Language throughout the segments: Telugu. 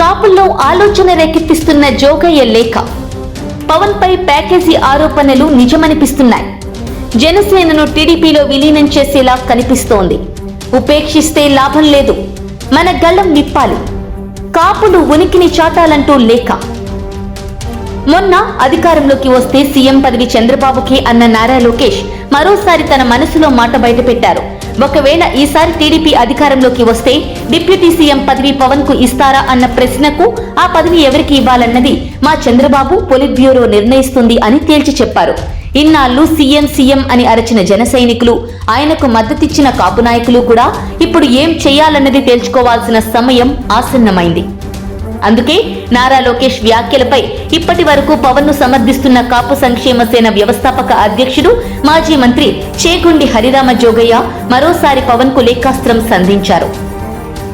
కాపుల్లో ఆలోచన రేకెత్తిస్తున్న జోగయ్య లేఖ. పవన్ పై ప్యాకేజీ ఆరోపణలు నిజమనిపిస్తున్నాయి. జనసేనను టీడీపీలో విలీనం చేసేలా కనిపిస్తోంది. ఉపేక్షిస్తే లాభం లేదు, మన గళ్లం విప్పాలి, కాపులు ఉనికిని చాటాలంటూ లేఖ. మొన్న అధికారంలోకి వస్తే సీఎం పదవి చంద్రబాబుకి అన్న నారా లోకేష్ మరోసారి తన మనసులో మాట బయటపెట్టారు. ఒకవేళ ఈసారి టీడీపీ అధికారంలోకి వస్తే డిప్యూటీ సీఎం పదవి పవన్ కు ఇస్తారా అన్న ప్రశ్నకు ఆ పదవి ఎవరికి ఇవ్వాలన్నది మా చంద్రబాబు పొలిట్ బ్యూరో నిర్ణయిస్తుంది అని తేల్చి చెప్పారు. ఇన్నాళ్లు సీఎం సీఎం అని అరచిన జన సైనికులు, ఆయనకు మద్దతిచ్చిన కాపు నాయకులు కూడా ఇప్పుడు ఏం చేయాలన్నది తేల్చుకోవాల్సిన సమయం ఆసన్నమైంది. అందుకే నారా లోకేష్ వ్యాఖ్యలపై ఇప్పటి వరకు పవన్ ను సమర్థిస్తున్న కాపు సంక్షేమ సేన వ్యవస్థాపక అధ్యక్షుడు మాజీ మంత్రి చేగొండి హరిరామ జోగయ్య మరోసారి పవన్ కు లేఖాస్త్రం సంధించారు.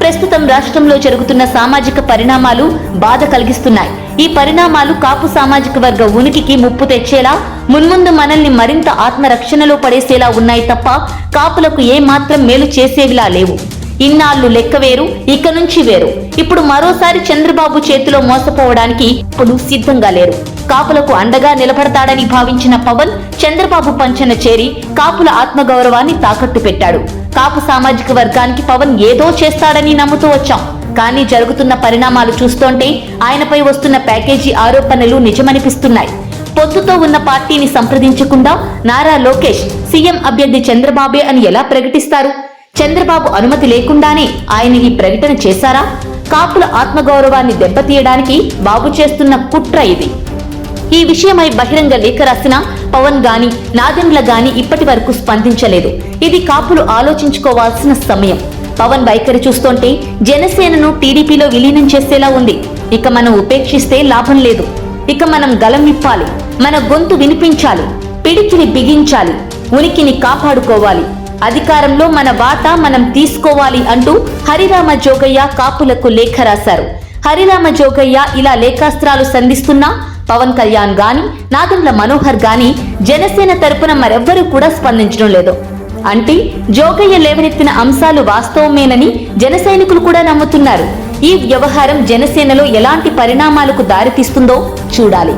ప్రస్తుతం రాష్ట్రంలో జరుగుతున్న సామాజిక పరిణామాలు బాధ కలిగిస్తున్నాయి. ఈ పరిణామాలు కాపు సామాజిక వర్గ ఉనికికి ముప్పు తెచ్చేలా, మున్ముందు మనల్ని మరింత ఆత్మరక్షణలో పడేసేలా ఉన్నాయి తప్ప కాపులకు ఏమాత్రం మేలు చేసేవిలా లేవు. ఇన్నాళ్లు లెక్క వేరు, ఇక నుంచి వేరు. ఇప్పుడు మరోసారి చంద్రబాబు చేతిలో మోసపోవడానికి ఇప్పుడు సిద్ధంగా లేరు. కాపులకు అండగా నిలబడతాడని భావించిన పవన్ చంద్రబాబు పంచన చేరి కాపుల ఆత్మగౌరవాన్ని తాకట్టు పెట్టాడు. కాపు సామాజిక వర్గానికి పవన్ ఏదో చేస్తాడని నమ్ముతూ వచ్చాం. కానీ జరుగుతున్న పరిణామాలు చూస్తుంటే ఆయనపై వస్తున్న ప్యాకేజీ ఆరోపణలు నిజమనిపిస్తున్నాయి. పొత్తుతో ఉన్న పార్టీని సంప్రదించకుండా నారా లోకేష్ సీఎం అభ్యర్థి చంద్రబాబే అని ఎలా ప్రకటిస్తారు? చంద్రబాబు అనుమతి లేకుండానే ఆయన ఈ ప్రకటన చేశారా? కాపుల ఆత్మగౌరవాన్ని దెబ్బతీయడానికి బాబు చేస్తున్న కుట్ర ఇది. ఈ విషయమై బహిరంగ లేఖ రాసిన పవన్ గాని నాదెండ్ల గాని ఇప్పటి వరకు స్పందించలేదు. ఇది కాపులు ఆలోచించుకోవాల్సిన సమయం. పవన్ వైఖరి చూస్తుంటే జనసేనను టీడీపీలో విలీనం చేసేలా ఉంది. ఇక మనం ఉపేక్షిస్తే లాభం లేదు. ఇక మనం గలం విప్పాలి, మన గొంతు వినిపించాలి, పిడికిని బిగించాలి, ఉనికిని కాపాడుకోవాలి, అధికారంలో మన వాటా మనం తీసుకోవాలి అంటూ హరిరామ జోగయ్య కాపులకు లేఖ రాశారు. హరిరామ జోగయ్య ఇలా లేఖాస్త్రాలు సంధిస్తున్నా పవన్ కళ్యాణ్ గాని నాదెండ్ల మనోహర్ గాని జనసేన తరపున మరెవ్వరూ కూడా స్పందించడం లేదు. అంటే జోగయ్య లేవనెత్తిన అంశాలు వాస్తవమేనని జన సైనికులు కూడా నమ్ముతున్నారు. ఈ వ్యవహారం జనసేనలో ఎలాంటి పరిణామాలకు దారితీస్తుందో చూడాలి.